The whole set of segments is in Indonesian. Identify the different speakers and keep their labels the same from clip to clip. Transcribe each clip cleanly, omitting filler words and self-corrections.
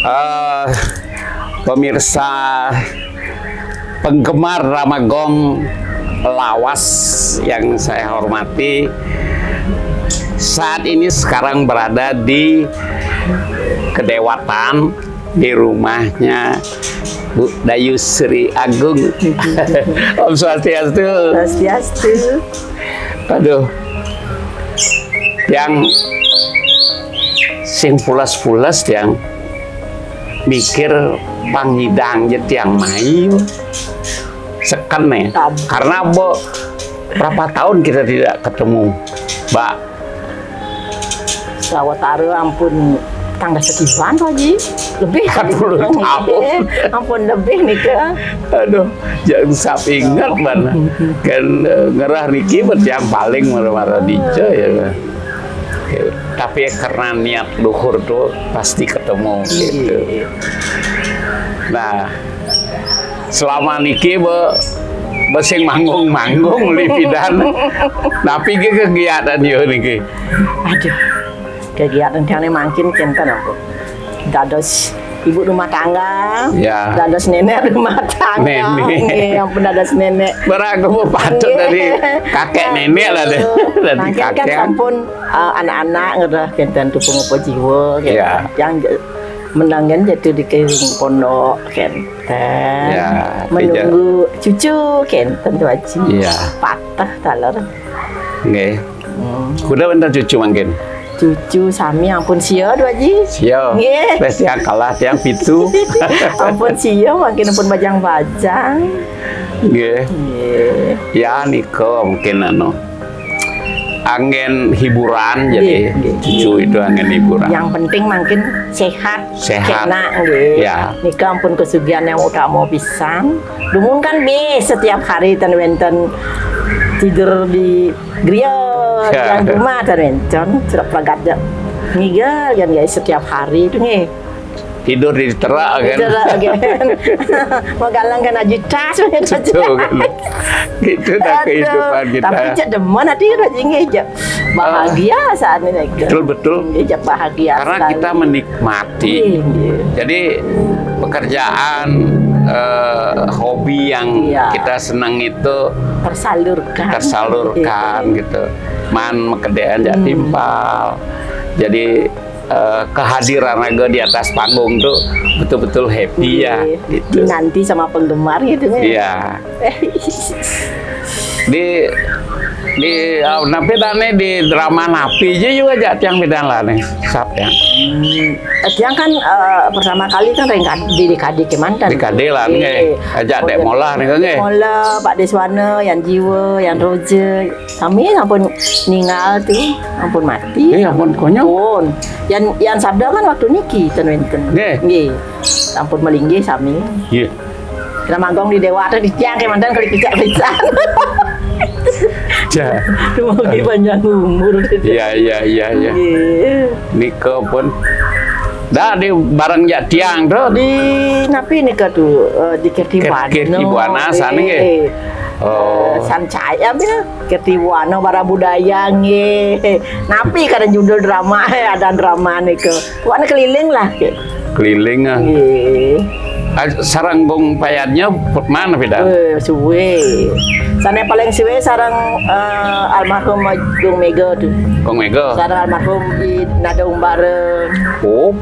Speaker 1: Eh, pemirsa penggemar Ramagong lawas yang saya hormati, saat ini sekarang berada di Kedewatan di rumahnya Bu Dayu Sri Agung. Om Swastiastu.
Speaker 2: Swastiastu.
Speaker 1: Aduh, yang sing pulas-pulas yang mikir panghidang yang mayu seken nih, karena berapa tahun kita tidak ketemu, Mbak?
Speaker 2: Sawatara ampun tangga sekian Haji, lebih
Speaker 1: 40 tahun.
Speaker 2: Ampun lebih nih ke.
Speaker 1: Aduh, jangan sampai ingat mana kan ngerah niki yang paling marah-marah dice ya. Tapi karena niat luhur tuh pasti ketemu gitu. Nah, selama niki besing manggung-manggung lipidan. Tapi kegiatan yo niki.
Speaker 2: Aduh, kegiatan kane makin kenten aku. Dados ibu rumah tangga,
Speaker 1: ya.
Speaker 2: Dados nenek rumah tangga,
Speaker 1: nenek,
Speaker 2: yang pun dados nenek.
Speaker 1: Berarti mau patut dari kakek nenek lah deh, dari kakek.
Speaker 2: Kan sampun anak-anak ngerah kenten tupung apa jiwa,
Speaker 1: ya.
Speaker 2: Yang menangan jatuh di kering pondok kenten,
Speaker 1: ya,
Speaker 2: menunggu cucu kenten tuh aja,
Speaker 1: ya.
Speaker 2: Patah talar.
Speaker 1: Nggih. Kuda bentar cucu mungkin.
Speaker 2: Cucu sami ampun sio dua ji.
Speaker 1: Sio. Wes yang kalah yang pitu.
Speaker 2: Ampun sio makin ampun bajang-bajang.
Speaker 1: Nggih. Ya niko mungkin angin hiburan jadi cucu itu angin hiburan.
Speaker 2: Yang penting makin sehat.
Speaker 1: Sehat.
Speaker 2: Ya. Nika ampun kesugihan yang udah mau pisang. Dumun kan setiap hari ten-wenten tidur di griya. Yang rumah ada rencon, sudah pelagat ngigal kan guys setiap hari itu nih.
Speaker 1: Tidur di terak kan.
Speaker 2: Terak kan. Mau galang kan aja tas
Speaker 1: gitu kan. Gitu dah kehidupan kita.
Speaker 2: Tapi cak demen hati rajinnya aja bahagia saat ini.
Speaker 1: Betul-betul.
Speaker 2: Aja bahagia.
Speaker 1: Karena sekali. Kita menikmati. Jadi pekerjaan hobi yang kita senang itu tersalurkan gitu. Man mekedean jadi timpal. Jadi kehadiran Naga di atas panggung tuh betul-betul happy ya gitu.
Speaker 2: Nanti sama penggemar gitu kan.
Speaker 1: Iya. di napi dane di drama napi juga jat yang beda lah nih sap ya.
Speaker 2: Yang kan pertama kali kan di Kade Kemantan.
Speaker 1: Di Kade lah nih, ajak dek mola nih kan
Speaker 2: Mola Pak Deswana, yang Jiwa, yang Roger, kami ampun ninggal tuh, ampun mati.
Speaker 1: Ampun konyol.
Speaker 2: Yang sabda kan waktu niki ten-wenten. Nggih. Ampun melinggi sami.
Speaker 1: Iya.
Speaker 2: Ramagong di Dewa atau di Tiang Kemantan kali kicak-kicak.
Speaker 1: Ja.
Speaker 2: Semoga panjang umur.
Speaker 1: Iya. Nika pun dah di bareng ya tiang tuh
Speaker 2: di napi nika tuh di
Speaker 1: Kertibuana sana nggih.
Speaker 2: Sancaya ya Kertibuana bara budaya nggih. Napi kada judul drama ada drama nika. Tuan keliling lah.
Speaker 1: Keliling ah. Sarang bong payatnya mana beda?
Speaker 2: Suwe. Sana paling suwe sarang almarhum Gong Mega tuh.
Speaker 1: Gong Mega.
Speaker 2: Sarang almarhum di Nada Umbara.
Speaker 1: Oh,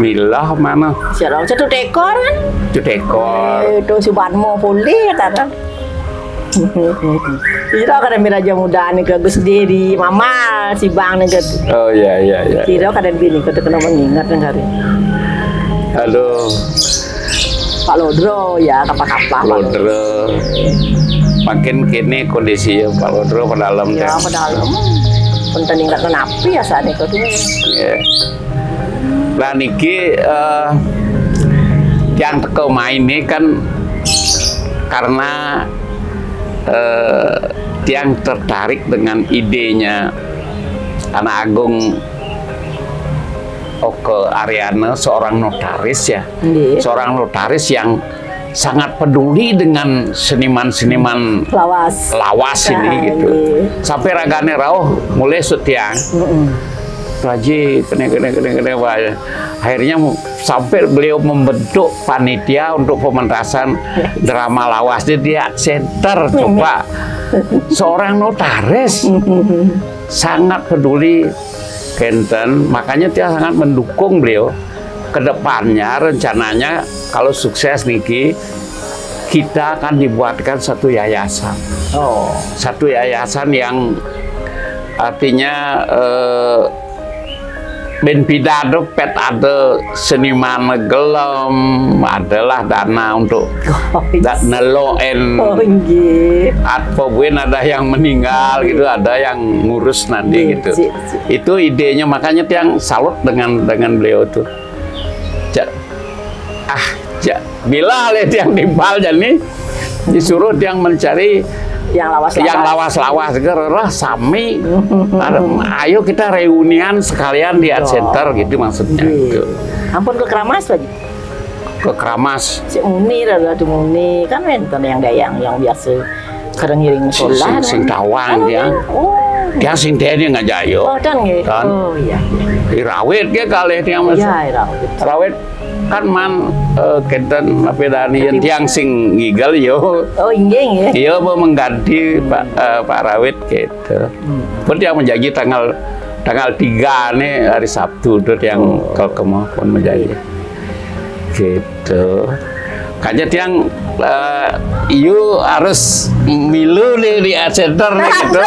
Speaker 1: milah mana?
Speaker 2: Sarang satu tekor kan?
Speaker 1: Satu tekor.
Speaker 2: Itu Subanmo pulih kata. Kira kadang Raja Muda nih ke Gus Diri, Mama si Bang nih ke.
Speaker 1: Oh iya.
Speaker 2: Kira kadang bini kata kena mengingat hari.
Speaker 1: Aduh.
Speaker 2: Pak Lodro ya kapal-kapal.
Speaker 1: Lodro. Makin kini kondisi Pak Lodro pedalam
Speaker 2: ya. Pedalam. Punten ingat napi ya saat itu tuh.
Speaker 1: Ya. Lah niki yang teko main ini kan karena yang tertarik dengan idenya Tanah Agung Oke Ariana, seorang notaris ya, seorang notaris yang sangat peduli dengan seniman-seniman lawas ini gitu. Sampai ragane rauh mulai setiang. Tuh Haji, kene. Wah, akhirnya sampai beliau membentuk panitia untuk pementasan drama lawas di center. Coba seorang notaris sangat peduli Kenten, makanya dia sangat mendukung beliau. Kedepannya rencananya kalau sukses niki kita akan dibuatkan satu yayasan. Satu yayasan yang artinya ben pidado pet ada seniman gelem adalah dana untuk neloen atau ada yang meninggal gitu, ada yang ngurus nanti gitu. Itu idenya, makanya yang salut dengan beliau tuh. Bila lihat yang timpal jadi disuruh yang mencari yang lawas-lawas gerah sami. Ayo kita reunian sekalian di art center gitu maksudnya. Gitu.
Speaker 2: Ampun ke Kramas lagi.
Speaker 1: Ke Kramas.
Speaker 2: Si Muni ada Muni kan enten yang dayang yang biasa kadang ngiring sekolah.
Speaker 1: Sing tawang dia. Dia sing dia ngajak yo.
Speaker 2: Dan nggih. Oh iya.
Speaker 1: Irawit ke kali dia Mas.
Speaker 2: Iya,
Speaker 1: Rawit kan man kenten apa dani yang sing ngigel yo. Oh
Speaker 2: nggih.
Speaker 1: Iya mau mengganti Pak Rawit gitu. Pun dia menjanji tanggal 3 nih hari Sabtu tuh yang kalau kemauan menjanji. Gitu. Kayaknya yang you harus milu nih di art center nih gitu.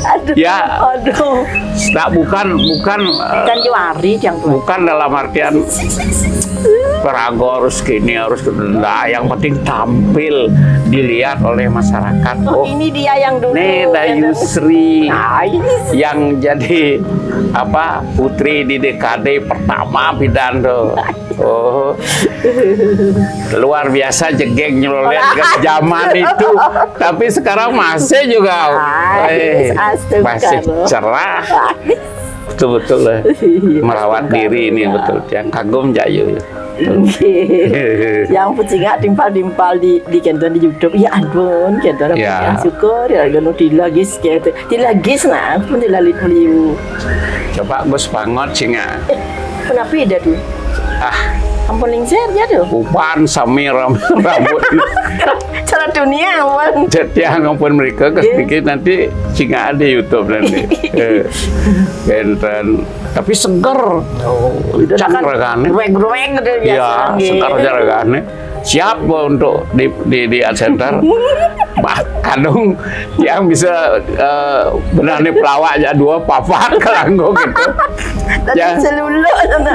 Speaker 2: Aduh.
Speaker 1: Nah, bukan
Speaker 2: juari yang
Speaker 1: bukan dalam artian perago harus gini harus nah, yang penting tampil dilihat oleh masyarakat.
Speaker 2: Ini dia yang dulu.
Speaker 1: Nih Dayusri yang jadi putri di dekade pertama bidan tuh. Luar biasa jegeng nyelolet ke zaman itu, tapi sekarang masih juga masih cerah, betul-betul lah merawat diri ini betul. Yang kagum Jayu.
Speaker 2: Yang pucingak timpal-timpal di Kenten di YouTube. Ya ampun, Kenten syukur ya ganu dilagis gitu. Dilagis nah pun dilalit beliau.
Speaker 1: Coba Gus Pangot singa.
Speaker 2: Kenapa ada tuh? Ampun lingser ya tuh.
Speaker 1: Upan sami rambut.
Speaker 2: Cara dunia ampun.
Speaker 1: Jadi ampun mereka sedikit nanti singa ada YouTube nanti. Kenten. Tapi seger. Cak regane.
Speaker 2: Ruwek-ruwek gitu biasa.
Speaker 1: Iya, seger aja regane. Siap untuk di art center. Kadang yang bisa benarnya pelawak aja 2 papat kelanggo gitu.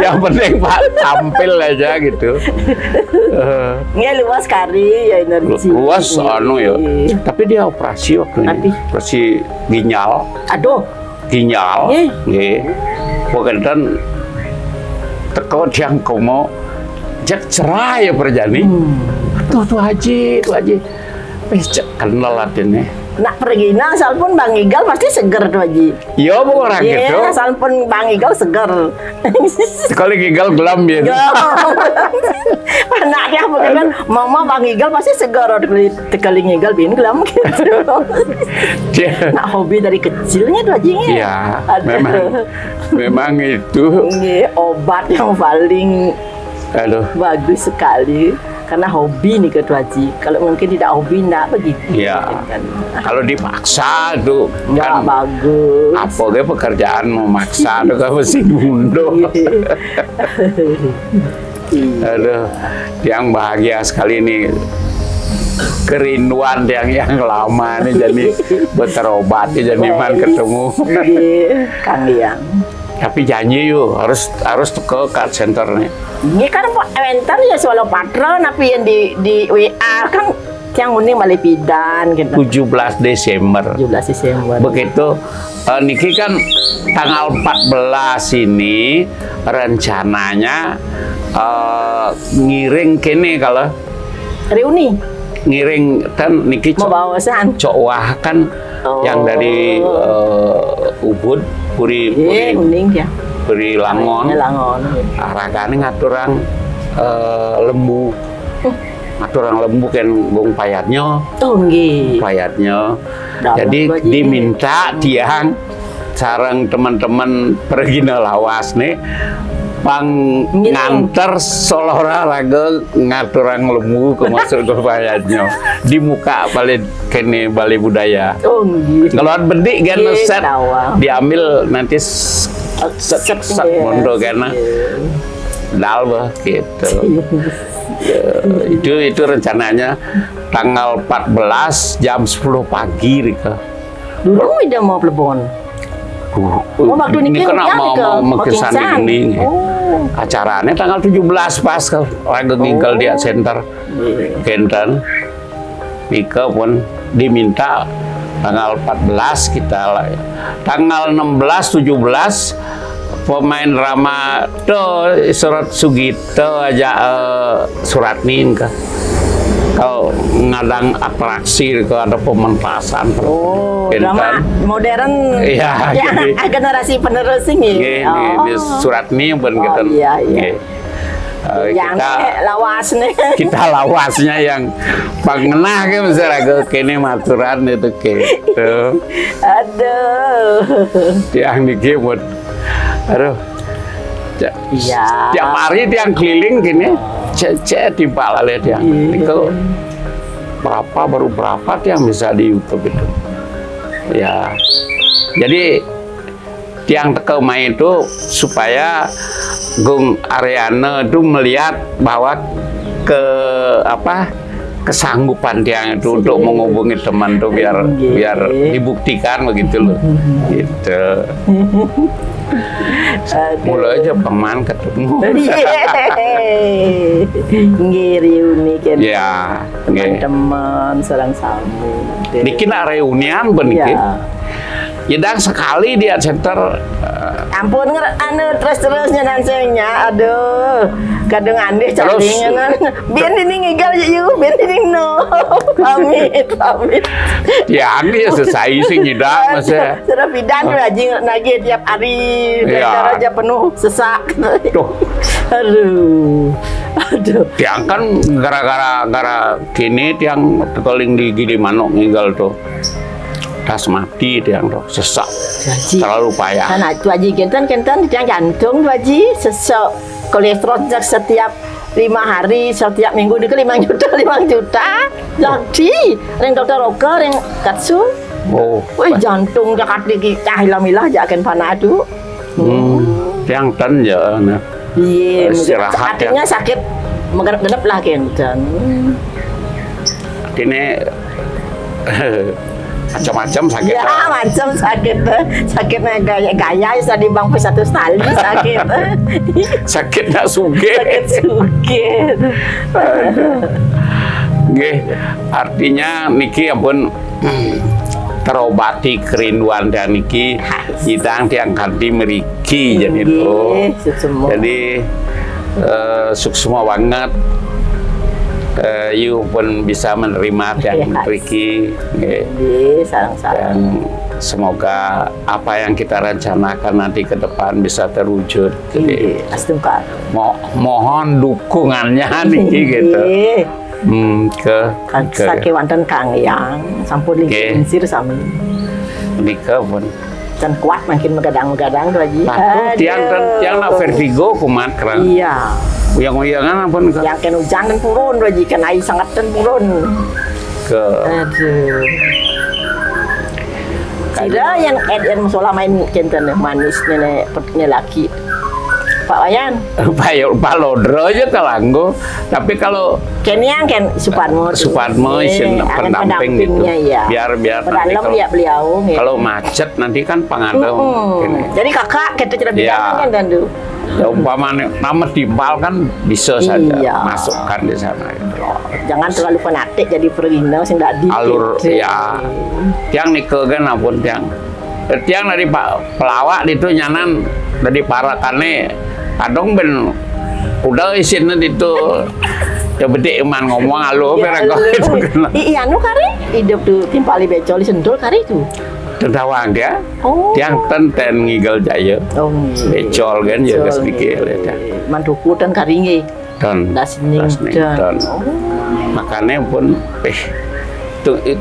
Speaker 1: Yang penting Pak tampil aja gitu.
Speaker 2: Luas kali ya energi.
Speaker 1: Luas ya. Tapi dia operasi waktu ini. Operasi ginjal.
Speaker 2: Aduh.
Speaker 1: Ginjal. Nggih. Pokoknya teko yang komo jak cerah ya perjani. Tuh Haji. Kenal latine.
Speaker 2: Nak pergi asal pun Bang Igal pasti seger tuh Haji.
Speaker 1: Iya bu orang gitu.
Speaker 2: Asal pun Bang Igal seger.
Speaker 1: Sekali Igal gelam ya.
Speaker 2: Anaknya bukan Mama Bang Igal pasti seger. Sekali Igal bin gelam gitu. Nak hobi dari kecilnya tuh Haji.
Speaker 1: Iya. Memang itu.
Speaker 2: Obat yang paling bagus sekali. Karena hobi nih Ketua Haji. Kalau mungkin tidak hobi, enggak begitu.
Speaker 1: Iya. Kan? Kalau dipaksa tuh
Speaker 2: kan bagus.
Speaker 1: Apa pekerjaan memaksa tuh kan mesti mundur. Aduh, yang bahagia sekali nih. Kerinduan yang lama nih jadi berobat jadi man ketemu.
Speaker 2: Kang Liang.
Speaker 1: Tapi janji yuk harus ke art center nih.
Speaker 2: Ini kan enter ya soal patron, tapi yang di WA kan yang unik Malipidan gitu.
Speaker 1: 17 Desember. Begitu niki kan tanggal 14 ini rencananya ngiring kene kalau
Speaker 2: reuni.
Speaker 1: Ngiring kan niki
Speaker 2: bawasan.
Speaker 1: Cok Wah kan yang dari Ubud Puri Langon. Aragane ngaturang lembu. Ngaturang lembu kan gung payatnya. Payatnya. Jadi diminta tiang sarang teman-teman pergi lawas nih pang nganter seolah-olah lagu ngaturang lemu ke masuk ke bayarnya di muka balik kene Balai Budaya.
Speaker 2: Oh gitu.
Speaker 1: Kalau ada bedik kan set diambil nanti set mondo karena dalbah gitu. Itu rencananya tanggal 14 jam 10 pagi Rika.
Speaker 2: Dulu udah mau plebon. Waktu
Speaker 1: ini kan mau kesan ini. Acaranya tanggal 17 pas ke lagu ngingkel dia center Kenten. Nika pun diminta tanggal 14 kita lah. Tanggal 16 17 pemain drama tuh Surat Sugito aja surat nih kalau ngadang atraksi ke ada pementasan.
Speaker 2: Oh, drama modern.
Speaker 1: Iya,
Speaker 2: ya, generasi penerus ini.
Speaker 1: Surat nih pun kita.
Speaker 2: Iya, iya. Yang
Speaker 1: kita
Speaker 2: lawas nih.
Speaker 1: Kita lawasnya yang pangenah ke misalnya kene maturan itu gitu.
Speaker 2: Aduh.
Speaker 1: Yang dikibut. Aduh.
Speaker 2: Iya.
Speaker 1: Tiap hari tiang keliling gini. Cek di balai dia. Itu berapa baru berapa tiang bisa di YouTube itu. Ya. Jadi tiang teke main itu supaya Gung Ariana itu melihat bahwa kesanggupan tiang itu untuk menghubungi teman tuh biar dibuktikan begitu loh. Gitu. Mulai aja paman ketemu.
Speaker 2: Nggih reuni kan.
Speaker 1: Ya,
Speaker 2: teman-teman sareng sami.
Speaker 1: Bikin reunian benih. Jedang sekali dia center.
Speaker 2: Ampun terus-terusnya nansenya. Aduh. Kadang andeh caringan. Biar ini ngigal yuk, biar ini no. Pamit.
Speaker 1: Ya ini selesai sih jedang masa.
Speaker 2: Sudah bidan lagi tiap hari. Cara aja penuh sesak.
Speaker 1: Tuh.
Speaker 2: Aduh.
Speaker 1: Tiang kan gara-gara kini tiang tekeling di Gili Manuk ngigal tuh. Tas mati tiang tuh sesak. Terlalu payah.
Speaker 2: Karena itu aja kenten tiang jantung tuh aja sesak. Kolesterol setiap 5 hari, setiap minggu itu 5 juta. Jadi, yang dokter Roker yang katsu.
Speaker 1: Oh.
Speaker 2: Wih jantung jakat lagi cahilah-milah jaken panadu.
Speaker 1: Yang ten ya.
Speaker 2: Iya, artinya sakit menggenep lah kenten.
Speaker 1: Ini macam-macam sakit.
Speaker 2: Ya, macam sakitnya gaya bisa di bangku satu tali sakit.
Speaker 1: Sakitnya suge.
Speaker 2: Sakit suge.
Speaker 1: Nggih, artinya niki ampun terobati kerinduan dan niki kita tiang kanti meriki jadi itu. Jadi suksma banget. You pun bisa menerima yang Riki, dan semoga apa yang kita rencanakan nanti ke depan bisa terwujud. Jadi, mohon dukungannya nih gitu. Ke
Speaker 2: sakit wanten Kang Yang sampun linsir sami.
Speaker 1: Nika pun.
Speaker 2: Dan kuat makin megadang-megadang lagi.
Speaker 1: Tiang vertigo kumat kerang.
Speaker 2: Iya.
Speaker 1: Uyang-uyangan apa nih?
Speaker 2: Yang kena hujan dan turun lagi, kena air sangat dan turun. Aduh. Tidak yang musola main kenten manis nenek laki. Pak Wayan.
Speaker 1: Pak Lodro aja kalanggo. Tapi kalau
Speaker 2: Keniang kan Suparmo
Speaker 1: pendamping gitu.
Speaker 2: Ya.
Speaker 1: Biar
Speaker 2: dalam lihat beliau.
Speaker 1: Kalau macet nanti kan pangada.
Speaker 2: Jadi kakak kita tidak bilang kan dulu.
Speaker 1: Ya umpamanya nama timbal kan bisa saja masukkan di sana.
Speaker 2: Jangan terlalu fanatik jadi perwira sing dak di.
Speaker 1: Alur ya. Tiang nikeun ampun tiang. Tiang dari Pak pelawak itu nyanan dari parakane kadang ben udah isinnya itu ya bede eman ngomong alo mereka itu kena.
Speaker 2: Iya nu kari hidup tuh timpali becol sendul kari itu.
Speaker 1: Tentawang dia, tiang tenten ngigal jaya, becol kan ya sedikit ya.
Speaker 2: Mantuku dan karingi,
Speaker 1: dan makanya pun,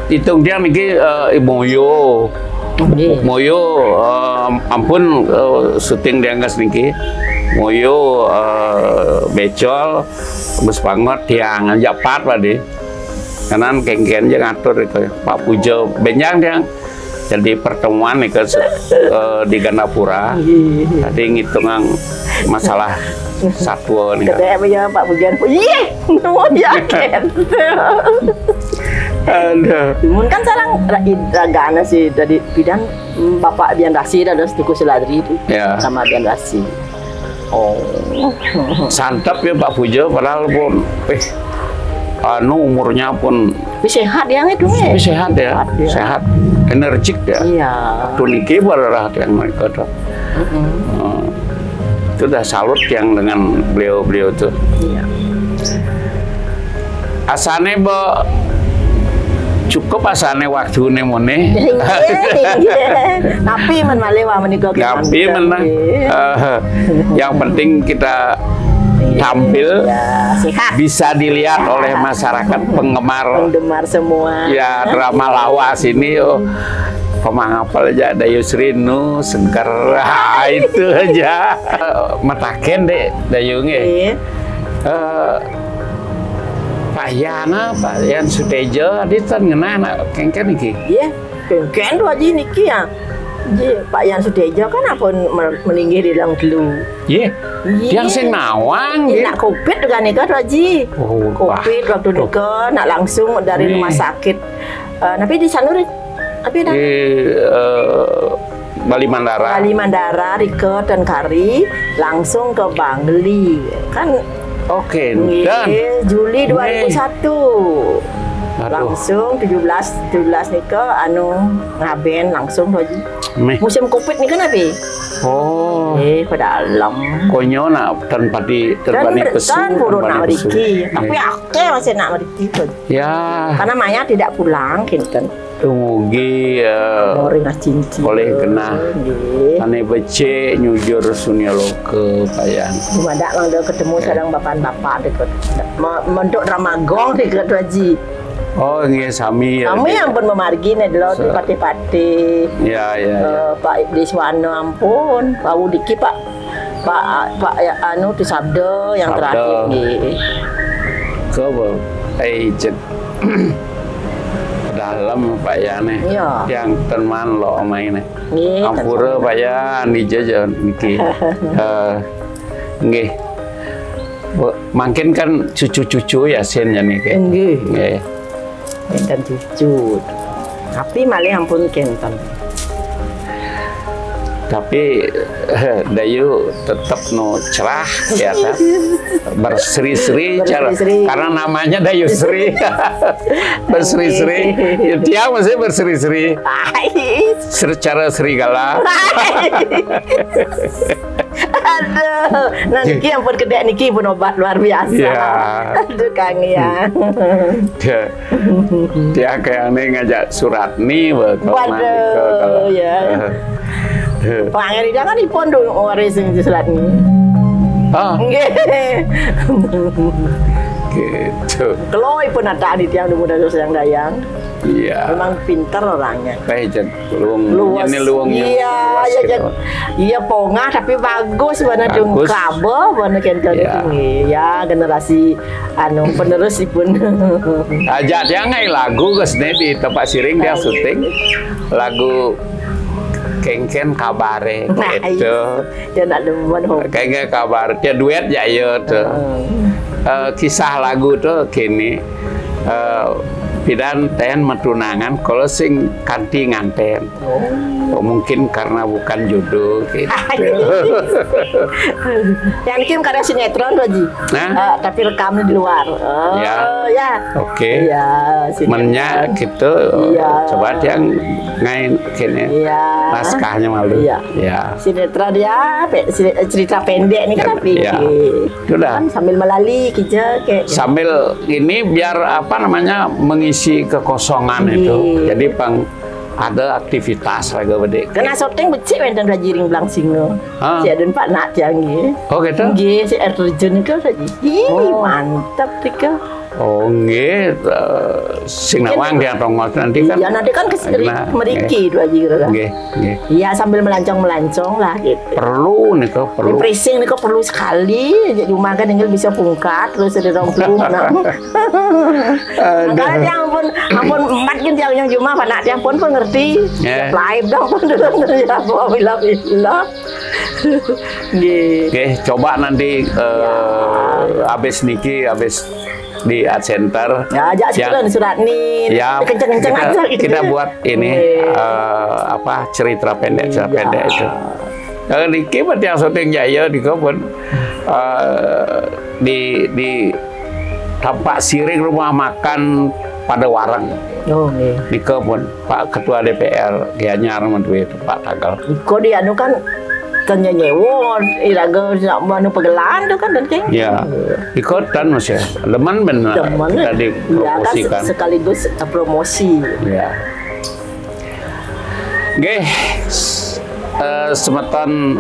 Speaker 1: hitung dia niki ibu yo,
Speaker 2: Nggih.
Speaker 1: Moyo ampun syuting dianggas niki. Moyo becol geus banget tiang japat pade. Kanan kengken aja ngatur itu Pak Pujo benjang dia. Jadi pertemuan nih di Gandapura. Tadi ngitung masalah satwa nih.
Speaker 2: Katanya punya Pak Pujian, iya, mau yakin. Mun kan sarang ragana sih dari bidan Bapak Bian Rasi dan Tuku Seladri itu sama Bian Rasi. Oh,
Speaker 1: santap ya Pak Pujo, padahal pun, umurnya pun.
Speaker 2: Sehat yang itu ya.
Speaker 1: Sehat ya, sehat, energik ya.
Speaker 2: Iya.
Speaker 1: Tuh niki berarti yang mereka tuh. Itu udah salut yang dengan beliau-beliau tuh.
Speaker 2: Iya.
Speaker 1: Asane cukup asane waktu nemone.
Speaker 2: Tapi menmalewa menikah.
Speaker 1: Tapi menang. Yang penting kita tampil bisa dilihat oleh masyarakat penggemar
Speaker 2: semua.
Speaker 1: Ya drama lawas ini pemangapal aja ada Yusrinu Seger itu aja mataken deh dayungnya. Pak Yan Sutejo di tan ngena kengken iki.
Speaker 2: Iya, kengken dua ji niki ya. Pak Yan Sutejo kan apa meninggi di dalam dulu.
Speaker 1: Iya. Yang sing nawang
Speaker 2: nak Covid kan nika dua ji. Covid waktu nika nak langsung dari rumah sakit. Tapi di Sanur tapi dah. Bali Mandara, Rike dan Kari langsung ke Bangli kan.
Speaker 1: Oke, dan
Speaker 2: Juli 2001 langsung 17 nika ngaben langsung lagi. Musim Covid nih kan abi.
Speaker 1: Oh.
Speaker 2: Pada alam.
Speaker 1: Konyo nak terpadi pesu.
Speaker 2: Dan burung nak meriki. Tapi aku masih nak meriki tuh.
Speaker 1: Ya.
Speaker 2: Karena Maya tidak pulang kinten.
Speaker 1: Umugi boleh kena ane becek nyujur sunyaloke payan.
Speaker 2: Madak mangga ketemu sareng bapak-bapak dekat. Mentok Ramagong dekat Haji.
Speaker 1: Oh nggih sami ya.
Speaker 2: Kami ampun memargi nih dulu di pati-pati.
Speaker 1: Ya.
Speaker 2: Pak Deswano ampun, Pak Udiki Pak di Sabdo yang terakhir nggih.
Speaker 1: Ke agent dalam Pak Yane yang teman lo main ampura Pak Yan dijajan niki nggih makin kan cucu-cucu ya sennya niki
Speaker 2: nggih enten cucu tapi malih ampun kenten tapi Dayu tetap no cerah ya kan berseri-seri karena namanya Dayu Sri berseri-seri ya, dia masih berseri-seri secara serigala. Aduh, nah niki ampun kedek niki pun obat luar biasa ya. Aduh Kang ya
Speaker 1: dia kayak nih ngajak surat nih
Speaker 2: waduh ya. Pangeran jangan ipon dong waris yang selat ini.
Speaker 1: Gitu.
Speaker 2: Kalau ipon ada di tiang muda yang dayang.
Speaker 1: Iya.
Speaker 2: Memang pintar orangnya.
Speaker 1: Kayak luwung. Ini luwungnya.
Speaker 2: Iya pongah tapi bagus benar dong kabel benar kental tinggi. Ya generasi penerus ipun.
Speaker 1: Aja dia ngai lagu kesini di tempat siring dia syuting lagu kengken kabare gitu.
Speaker 2: Dia nak demen
Speaker 1: kayaknya kabar dia duet ya tuh. Kisah lagu tuh kini pidan ten metunangan kalau sing kanti nganten. Mungkin karena bukan jodoh gitu.
Speaker 2: Yang Kim karya sinetron Roji. Tapi rekamnya di luar. Ya.
Speaker 1: Oke.
Speaker 2: Ya,
Speaker 1: mennya gitu. Coba dia ngain kini. Naskahnya malu. Ya.
Speaker 2: Sinetron dia cerita pendek nih kan tapi.
Speaker 1: Sudah.
Speaker 2: Kan sambil melali kija kayak.
Speaker 1: Sambil ini biar apa namanya mengisi kekosongan itu. Jadi ada aktivitas lagi gede.
Speaker 2: Kena syuting becik wenten rajiring blangsingno. Si aden Pak nak tiang nggih.
Speaker 1: Oh gitu.
Speaker 2: Nggih si air terjun niku saji. Mantap tika.
Speaker 1: Oh nggih, sing nawang dia tongos nanti kan.
Speaker 2: Iya nanti kan kesini meriki dua jira kan.
Speaker 1: Nggih, nggih.
Speaker 2: Iya sambil melancong lah gitu.
Speaker 1: Perlu nih kok perlu.
Speaker 2: Pressing nih kok perlu sekali. Cuma kan tinggal bisa pungkat terus ada rong nah. Kalau yang ampun empat kan yang cuma anak yang pun ngerti. Live dong pun ya bila.
Speaker 1: Nggih, coba nanti habis niki habis di Art Center
Speaker 2: ya ajak surat nih
Speaker 1: ya
Speaker 2: kenceng-kenceng aja gitu.
Speaker 1: Kita buat ini apa cerita pendek itu niki buat yang syuting Jaya di kebun di tampak siring rumah makan pada warang di kebun Pak Ketua DPR Gianyar Menteri itu Pak Tagal
Speaker 2: kok dia anu kan tanya nyewo iraga nak manu pegelan tu kan dan
Speaker 1: ya ikutan Mas ya leman benar tadi promosikan
Speaker 2: ya, sekaligus promosi
Speaker 1: ya nggih semeton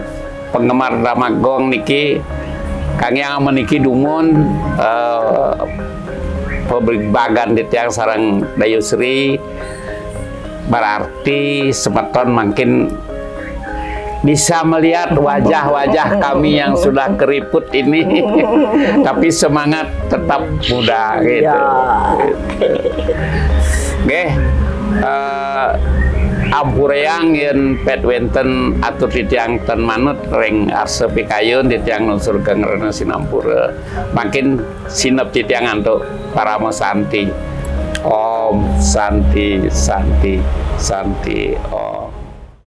Speaker 1: penggemar Damagong niki kang yang meniki dumun pembagan di tiang sarang Dayusri berarti semeton makin bisa melihat wajah-wajah kami yang sudah keriput ini, tapi semangat tetap muda gitu. Oke, ampureang yang pet wenten atur di tiang ten manut ring arse pikayun di tiang unsur gengerna sinampura makin sinep di tiang antuk para santi. Om Santi Santi Santi Om.